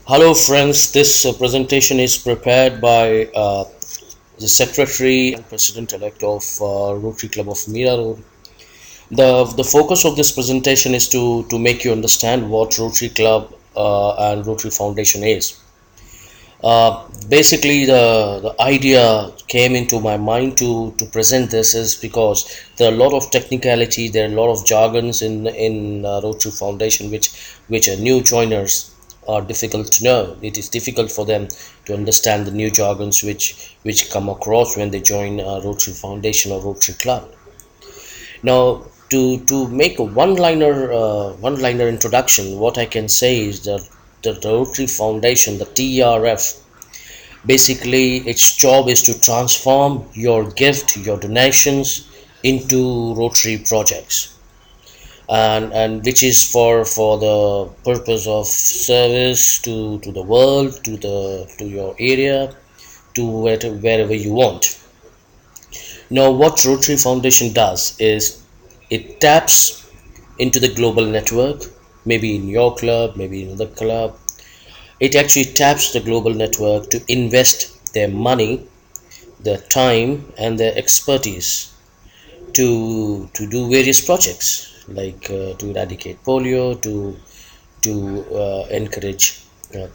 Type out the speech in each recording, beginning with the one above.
Hello, friends. This presentation is prepared by the Secretary and President-elect of Rotary Club of Mira Road. The focus of this presentation is to make you understand what Rotary Club and Rotary Foundation is. Basically, the idea came into my mind to present this is because there are a lot of technicality, there are a lot of jargons in Rotary Foundation which are new joiners are difficult to know. It is difficult for them to understand the new jargons which come across when they join Rotary Foundation or Rotary Club. Now, to make a one-liner introduction, what I can say is that the Rotary Foundation, the TRF, basically its job is to transform your gift, your donations into Rotary projects, and which is for the purpose of service to the world, to your area, to wherever you want. Now, what Rotary Foundation does is it taps into the global network, maybe in your club, maybe in the club. It actually taps the global network to invest their money, their time, and their expertise to do various projects like to eradicate polio, to encourage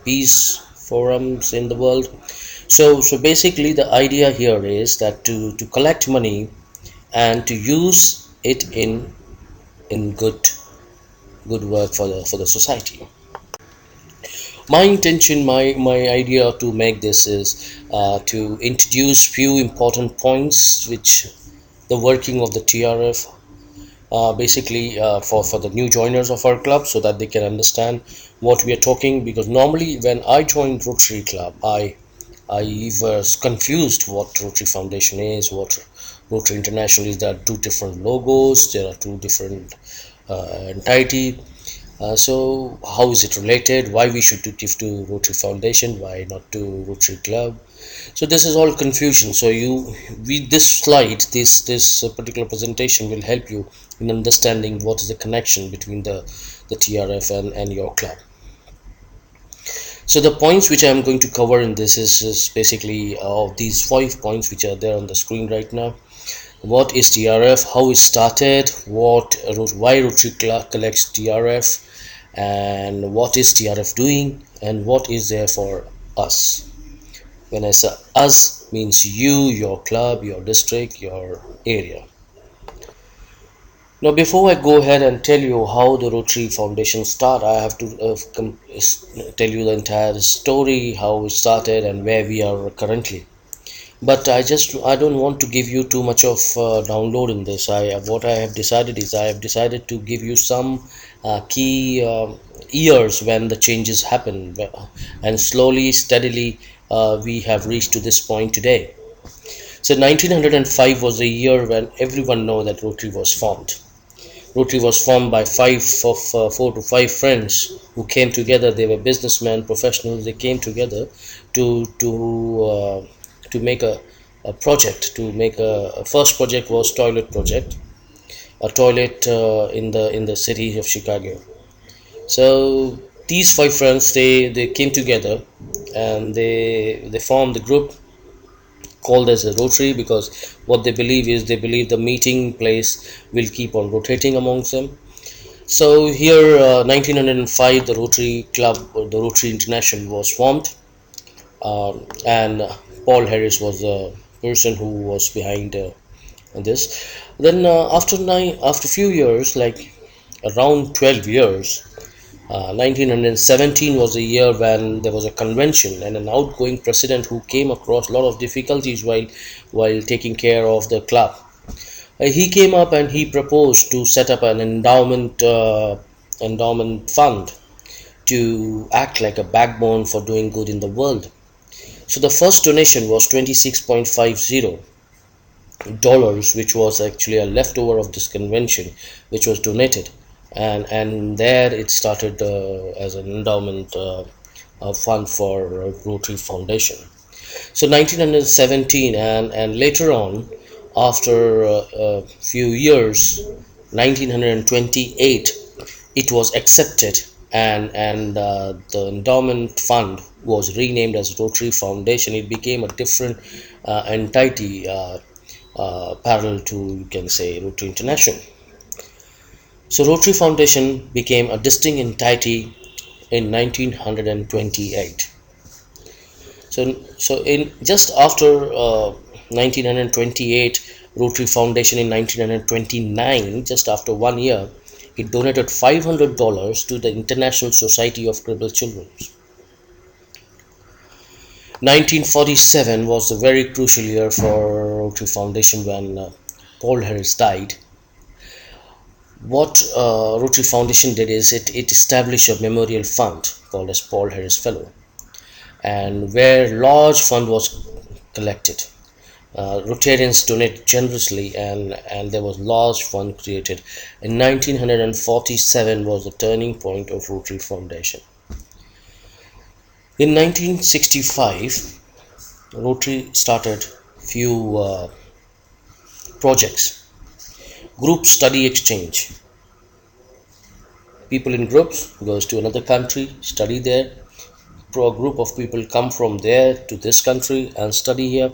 peace forums in the world. So basically, the idea here is that to collect money and to use it in good work for the society. My intention, my idea to make this is to introduce few important points which the working of the TRF, basically for the new joiners of our club, so that they can understand what we are talking. Because normally when I joined Rotary Club, I was confused what Rotary Foundation is, what Rotary International is. There are two different logos, there are two different entity. So how is it related? Why we should to give to Rotary Foundation? Why not to Rotary Club? So this is all confusion. So this slide, this particular presentation will help you in understanding what is the connection between the TRF and your club. So the points which I am going to cover in this is basically of these 5 points which are there on the screen right now. What is TRF? How it started? Why Rotary Club collects TRF? And what is TRF doing? And what is there for us? When I say us, means you, your club, your district, your area. Now, before I go ahead and tell you how the Rotary Foundation started, I have to tell you the entire story, how it started and where we are currently. But I don't want to give you too much of download in this. What I have decided is I have decided to give you some key years when the changes happen, and slowly, steadily, we have reached to this point today. So 1905 was the year when everyone know that Rotary was formed. Rotary was formed by 4 to 5 friends who came together. They were businessmen, professionals. They came together to make a project. To make a first project was toilet project, a toilet in the city of Chicago. So these 5 friends they came together and they formed the group called as a Rotary, because what they believe is they believe the meeting place will keep on rotating amongst them. So here 1905 the Rotary Club, or the Rotary International, was formed, and Paul Harris was the person who was behind this. Then after few years, like around 12 years, 1917 was the year when there was a convention and an outgoing president who came across a lot of difficulties while taking care of the club. He came up and he proposed to set up an endowment fund to act like a backbone for doing good in the world. So the first donation was $26.50, which was actually a leftover of this convention, which was donated, and there it started as an endowment fund for Rotary Foundation. So 1917, and later on, after a few years, 1928, it was accepted and the endowment fund was renamed as Rotary Foundation. It became a different entity, parallel to, you can say, Rotary International. So Rotary Foundation became a distinct entity in 1928. So in just after 1928, Rotary Foundation in 1929, just after 1 year, it donated $500 to the International Society of Crippled Children. 1947 was a very crucial year for Rotary Foundation when Paul Harris died. What Rotary Foundation did is it established a memorial fund called as Paul Harris Fellow, and where large fund was collected. Rotarians donated generously, and there was large fund created. In 1947 was the turning point of Rotary Foundation. In 1965, Rotary started few projects. Group study exchange. People in groups goes to another country, study there. A group of people come from there to this country and study here.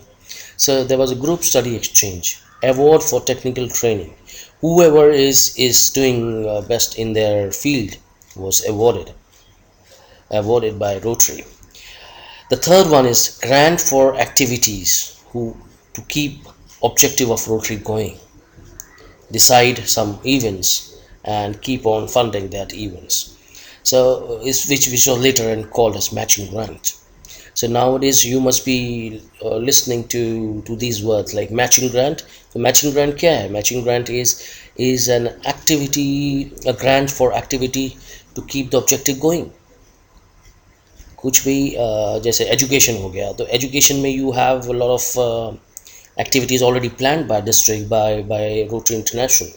So there was a group study exchange. Award for technical training. Whoever is doing best in their field was awarded by Rotary. The third one is grant for activities who to keep objective of Rotary going. Decide some events and keep on funding that events. So is which was later and called as matching grant. So nowadays you must be listening to these words like matching grant. So matching grant क्या है? Matching grant is an activity, a grant for activity to keep the objective going. कुछ भी जैसे education हो गया, तो education में you have a lot of activities already planned by district by Rotary International.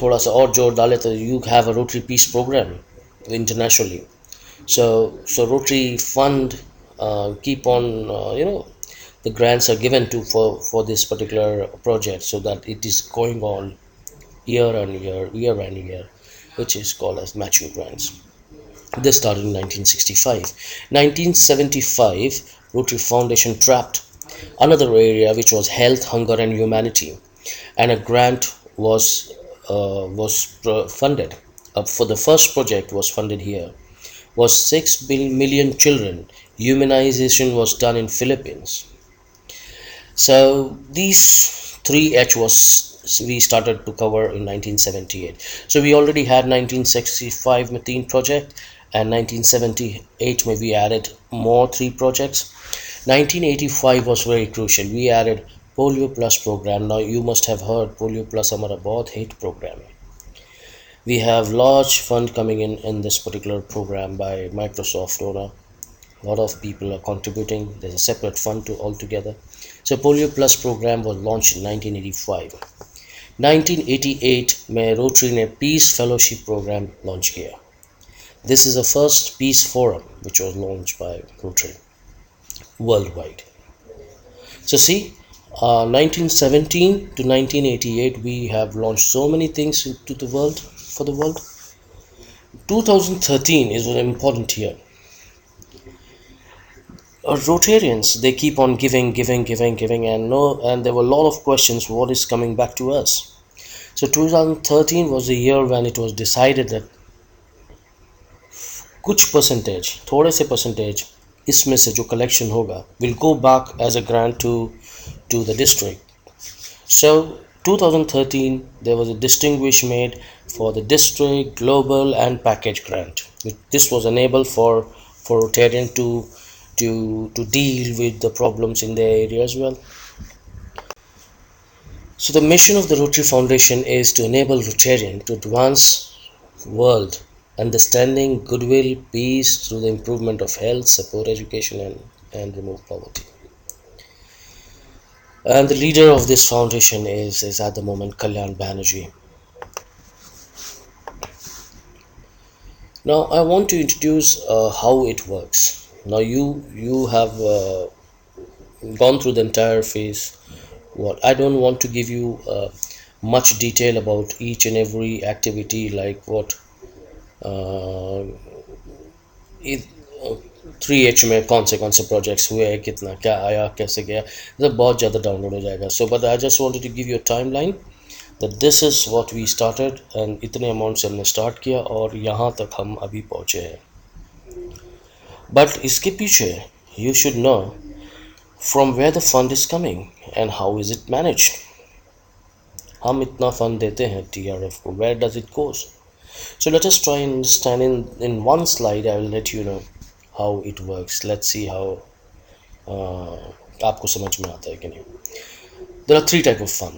थोड़ा सा और जोर डाले तो you have a Rotary Peace Program internationally. So Rotary Fund keep on the grants are given to for this particular project, so that it is going on year and year, which is called as matching grants. This started in 1965. 1975, Rotary Foundation trapped another area, which was health, hunger, and humanity, and a grant was funded. For the first project was funded here was 6 million children. Humanization was done in Philippines. So these 3H was we started to cover in 1978. So we already had 1965 Mateen project, and 1978 we added more 3 projects. 1985 was very crucial. We added Polio Plus program. Now you must have heard Polio Plus हमारा बहुत hit program है. We have large fund coming in this particular program by Microsoft owner. A lot of people are contributing. There's a separate fund to altogether. So Polio Plus program was launched in 1985. 1988 में Rotary ने Peace Fellowship program launched किया. This is the first peace forum which was launched by Rotary worldwide. So see, 1917 to 1988 we have launched so many things to the world, for the world. 2013 is an important year. Rotarians, they keep on giving, and there were a lot of questions what is coming back to us. So 2013 was the year when it was decided that कुछ percentage, थोड़े से percentage इसमें से जो collection होगा will go back as a grant to the district. So 2013 there was a distinguish made for the district, global, and package grant. This was enabled for Rotarian to deal with the problems in their area as well. So the mission of the Rotary Foundation is to enable Rotarian to advance world understanding, goodwill, peace through the improvement of health, support education, and remove poverty. And the leader of this foundation is at the moment Kalyan Banerjee. Now I want to introduce how it works. Now you have gone through the entire phase. What I don't want to give you much detail about each and every activity, like what three H में कौन से projects हुए, कितना क्या आया, कैसे गया, तो बहुत ज़्यादा डाउनलोड हो जाएगा. So but I just wanted to give you a timeline that this is what we started, and इतने अमाउंट से हमने स्टार्ट किया और यहाँ तक हम अभी पहुँचे हैं. बट इसके पीछे you should know from where the fund is coming and how is it managed. हम इतना फंड देते हैं टीआरएफ को, where does it goes. So let us try and understand in one slide. I will let you know how it works. Let's see how आपको समझ में आता है कि नहीं. There are three type of fund.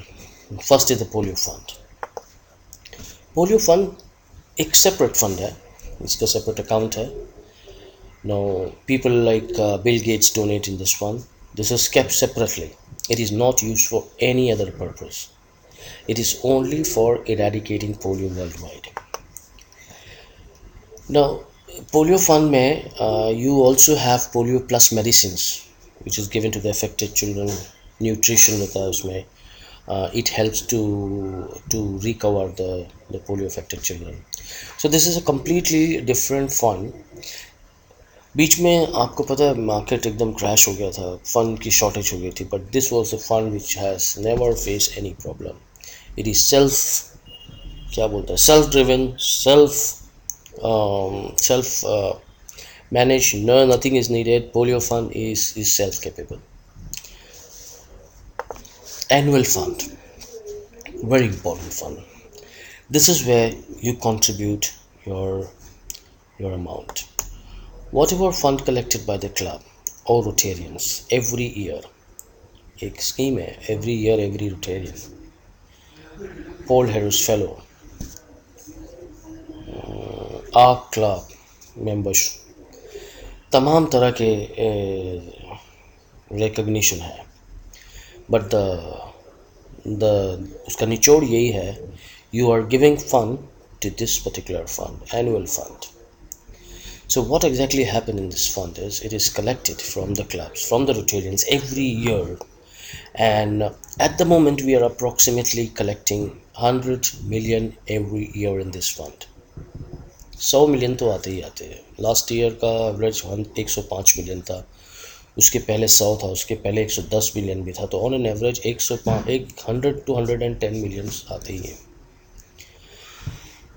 First is the polio fund. Polio fund एक separate fund है, इसका separate account है. Now people like Bill Gates donate in this fund. This is kept separately. It is not used for any other purpose. It is only for eradicating polio worldwide. Now, polio fund में you also have polio plus medicines which is given to the affected children. Nutrition होता है उसमें. It helps to recover the polio affected children. So this is a completely different fund. बीच में आपको पता है market एकदम crash हो गया था, फंड की शॉर्टेज हो गई थी, but this was a fund which has never face any problem. It is self, क्या बोलता है, self driven, self managed. No, nothing is needed. Polio fund is self capable. Annual fund, very important fund. This is where you contribute your amount. Whatever fund collected by the club or Rotarians every year, एक scheme है, every year every Rotarian, Paul Harris Fellow, our club members, तमाम तरह के recognition है. But the उसका निचोड़ यही है, you are giving fund to this particular fund, annual fund. So what exactly happened in this fund is it is collected from the clubs, from the Rotarians every year, and at the moment we are approximately collecting 100 million every year in this fund. 100 million तो आते ही आते हैं. Last year का average 105 million था, उसके पहले 100 था, उसके पहले 110 मिलियन भी था. तो on an average 100 to 110 million आते ही हैं.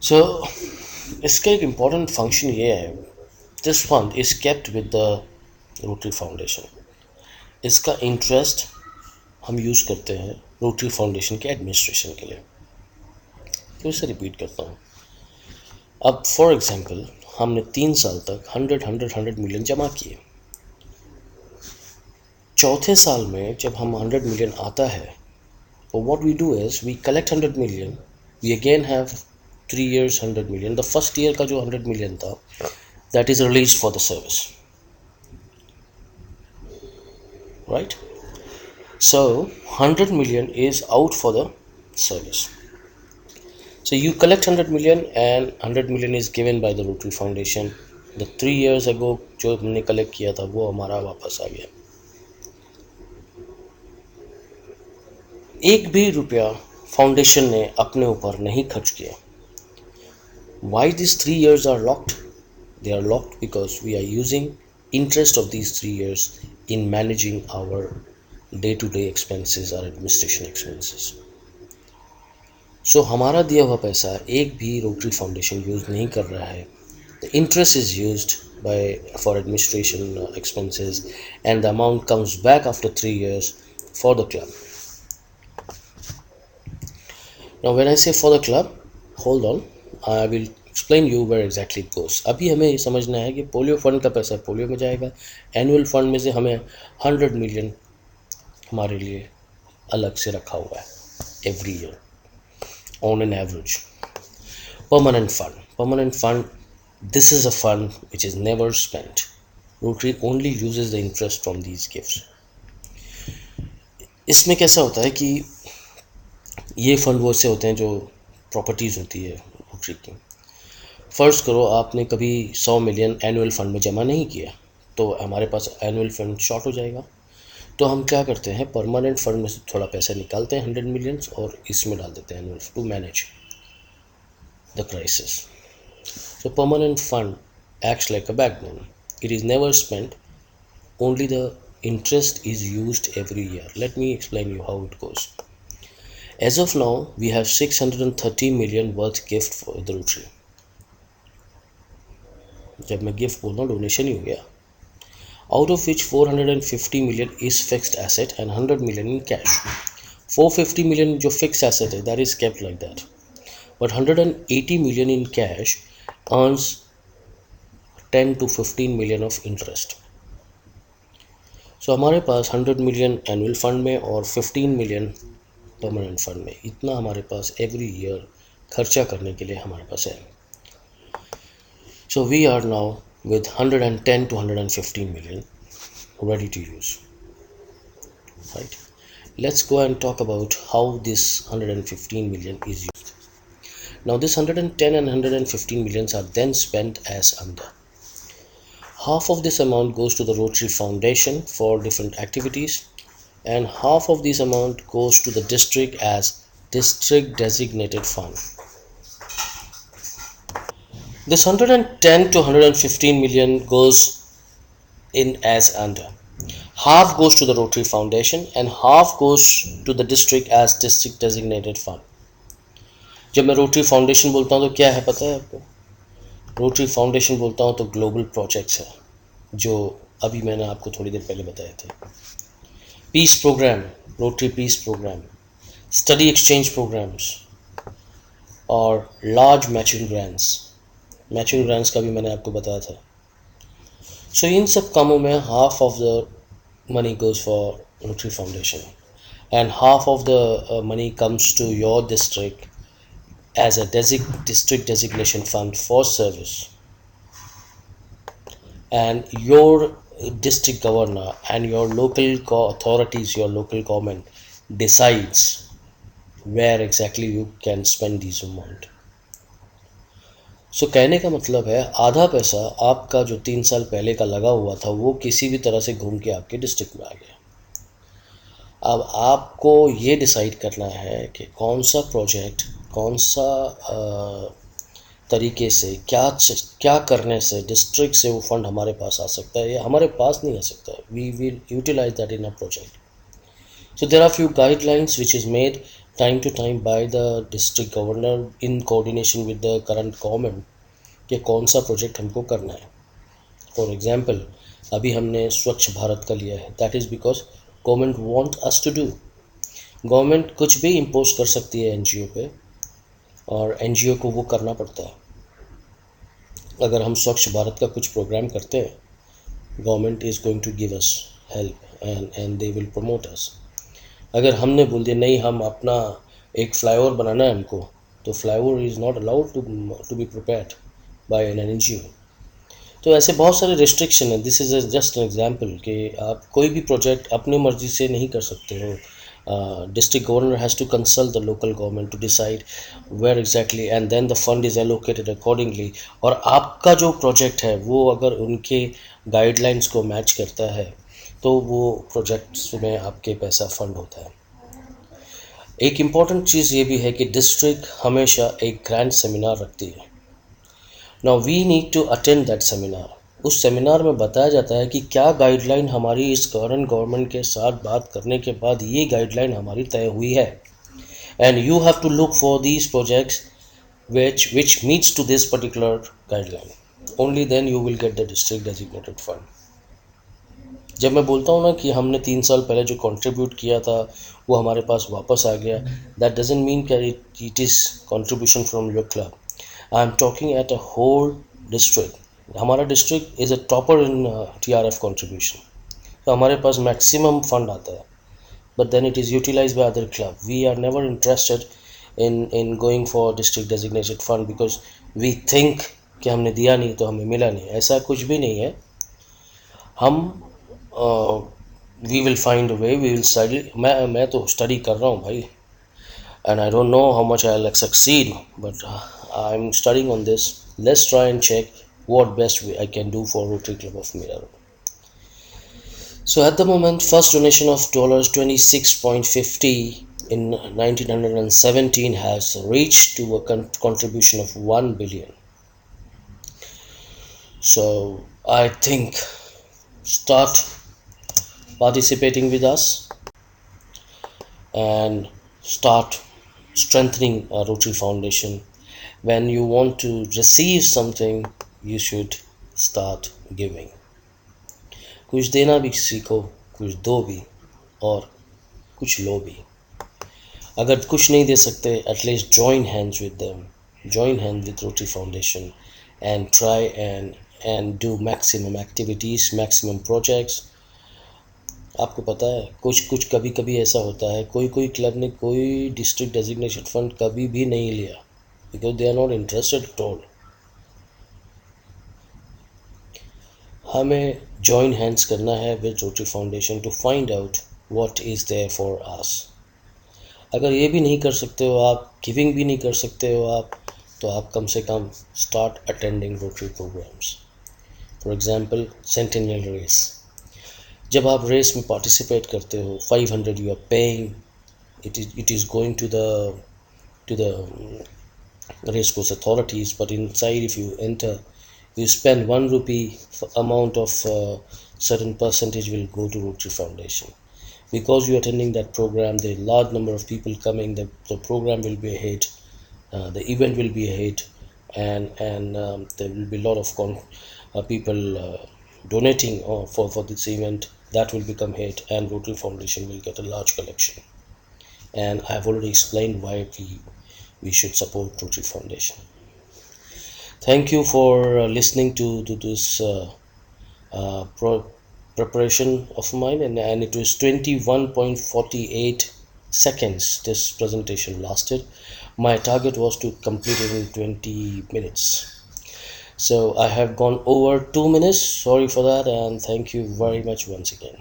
सो इसका एक इम्पॉर्टेंट फंक्शन ये है, this fund is kept with the rotary foundation. इसका इंटरेस्ट हम यूज़ करते हैं रोटरी फाउंडेशन के एडमिनिस्ट्रेशन के लिए. तो इसे रिपीट करता हूँ. अब फॉर एग्जांपल हमने 3 साल तक 100 मिलियन जमा किए. चौथे साल में जब हम 100 मिलियन आता है, तो what we do is we collect 100 million, we again have 3 years 100 million. The first year का जो 100 मिलियन था, that is release for the service, right. So 100 million is out for the service. So you collect 100 million and 100 million is given by the Rotary Foundation. The 3 years ago जो हमने collect किया था वो हमारा वापस आ गया. एक भी रुपया फाउंडेशन ने अपने ऊपर नहीं खर्च किया. Why these 3 years are locked? They are locked because we are using interest of these 3 years in managing our day-to-day expenses, our administration expenses. सो हमारा दिया हुआ पैसा एक भी रोटरी फाउंडेशन यूज़ नहीं कर रहा है. The interest is used by for administration expenses and the amount comes back after 3 years for the club. Now when I say for the club, hold on, I will explain you where exactly it goes. अभी हमें ये समझना है कि polio fund का पैसा polio में जाएगा. एनुअल फंड में से हमें 100 मिलियन हमारे लिए अलग से रखा हुआ है every year on an average. Permanent fund, this is a fund which is never spent. Rotary only uses the interest from these gifts. इसमें कैसा होता है कि ये फंड वो से होते हैं जो प्रॉपर्टीज़ होती है रोटरी की. फ़र्ज़ करो आपने कभी 100 मिलियन एनुअल फंड में जमा नहीं किया, तो हमारे पास एनुअल फंड शॉर्ट हो जाएगा. तो हम क्या करते हैं, परमानेंट फंड में से थोड़ा पैसा निकालते हैं 100 मिलियंस और इसमें डाल देते हैं annual to manage the crisis. So permanent fund acts like a backbone. It is never spent, only the interest is used every year. Let me explain you how it goes. As of now, we have 630 million worth gift for the Rotary. जब मैं gift बोल रहा हूँ donation ही हो गया. Out of which 450 million is fixed asset and 100 million in cash. 450 million जो fixed asset है, that is kept like that. But 180 million in cash earns 10 to 15 million of interest. So हमारे पास 100 million annual fund में और 15 million permanent fund में, इतना हमारे पास every year खर्चा करने के लिए हमारे पास है. So we are now with 110 to 115 million ready to use, right? Let's go and talk about how this 115 million is used. Now this 110 and 115 millions are then spent as under. Half of this amount goes to the Rotary Foundation for different activities, and half of this amount goes to the district as district designated fund. This 110 to 115 million goes in as under. Half goes to the Rotary Foundation and half goes to the district as district designated fund. जब मैं rotary foundation बोलता हूँ तो क्या है पता है आपको? रोटरी फाउंडेशन बोलता हूँ तो ग्लोबल प्रोजेक्ट्स है, जो अभी मैंने आपको थोड़ी देर पहले बताए थे. Peace program, Rotary peace program, study exchange programs और large matching grants. Matching grants का भी मैंने आपको बताया था. सो इन सब कामों में half of the money goes for rotary foundation and half of the money comes to your district as a district designation fund for service, and your district governor and your local authorities, your local government decides where exactly you can spend this amount. सो कहने का मतलब है आधा पैसा आपका जो 3 साल पहले का लगा हुआ था वो किसी भी तरह से घूम के आपके डिस्ट्रिक्ट में आ गया. अब आपको ये डिसाइड करना है कि कौन सा प्रोजेक्ट, कौन सा तरीके से क्या करने से डिस्ट्रिक्ट से वो फंड हमारे पास आ सकता है या हमारे पास नहीं आ सकता है. We will utilize that in a project. So there are few guidelines which is made time to time by the district governor in coordination with the current government कि कौन सा प्रोजेक्ट हमको करना है. फॉर एग्जांपल अभी हमने स्वच्छ भारत का लिया है. That is because government want us to do. Government कुछ भी इम्पोज कर सकती है एनजीओ पे और एनजीओ को वो करना पड़ता है. अगर हम स्वच्छ भारत का कुछ प्रोग्राम करते हैं, government is going to give us help and they will promote us. अगर हमने बोल दिया नहीं हम अपना एक फ्लाईओवर बनाना है हमको, तो flyover is not allowed to be prepared by an NGO. तो ऐसे बहुत सारे रिस्ट्रिक्शन है. This is just an example कि आप कोई भी प्रोजेक्ट अपनी मर्जी से नहीं कर सकते हो. District governor has to consult the local government to decide where exactly, and then the fund is allocated accordingly. और आपका जो प्रोजेक्ट है वो अगर उनके गाइडलाइंस को मैच करता है तो वो प्रोजेक्ट्स में आपके पैसा फंड होता है. एक इम्पॉर्टेंट चीज़ ये भी है कि डिस्ट्रिक्ट हमेशा एक ग्रैंड सेमिनार रखती है. Now we need to attend that seminar. उस सेमिनार में बताया जाता है कि क्या गाइडलाइन हमारी इस करंट गवर्नमेंट के साथ बात करने के बाद ये गाइडलाइन हमारी तय हुई है, and you have to look for these projects which meets to this particular guideline. Only then you will get the district designated fund. जब मैं बोलता हूँ ना कि हमने 3 साल पहले जो कंट्रीब्यूट किया था वो हमारे पास वापस आ गया, दैट डजंट मीन कि it is contribution from your club. I am talking at a whole district. हमारा district is a topper in TRF contribution. तो हमारे पास मैक्सिमम फंड आता है, but then it is utilise by other club. We are never interested in going for district designated fund because we think कि हमने दिया नहीं तो हमें मिला नहीं. ऐसा कुछ भी नहीं है. हम we will find a way, we will study. मैं तो स्टडी कर रहा हूँ भाई, and I don't know how much I'll succeed, but I'm studying on this. Let's try and check what best I can do for Rotary Club of Mira. So at the moment, first donation of $26.50 in 1917 has reached to a contribution of $1 billion. So I think start participating with us and start strengthening a Rotary Foundation. When you want to receive something, you should start giving. कुछ देना भी सीखो, कुछ दो भी, और कुछ लो भी. अगर कुछ नहीं दे सकते, at least join hands with them, join hands with Rotary Foundation and try and do maximum activities, maximum projects. आपको पता है कुछ कुछ कभी कभी ऐसा होता है, कोई कोई क्लब ने कोई डिस्ट्रिक्ट डेजिग्नेशन फंड कभी भी नहीं लिया, because they are not interested at all. हमें जॉइन हैंड्स करना है with rotary foundation to find out what is there for us. अगर ये भी नहीं कर सकते हो आप, गिविंग भी नहीं कर सकते हो आप, तो आप कम से कम start attending Rotary programs. For example centennial race. जब आप रेस में पार्टिसिपेट करते हो, 500 you are paying, it is going to the race course authorities, but inside if you enter, you spend 1 rupee amount of certain percentage will go to Rotary Foundation. Because you're attending that program, there are large number of people coming, the program will be a hit, the event will be a hit, and there will be a lot of people donating for this event. That will become hit, and Rotary Foundation will get a large collection. And I've already explained why we should support Rotary Foundation. Thank you for listening to this preparation of mine, and it was 21.48 seconds this presentation lasted. My target was to complete it in 20 minutes. So I have gone over 2 minutes. Sorry for that, and thank you very much once again.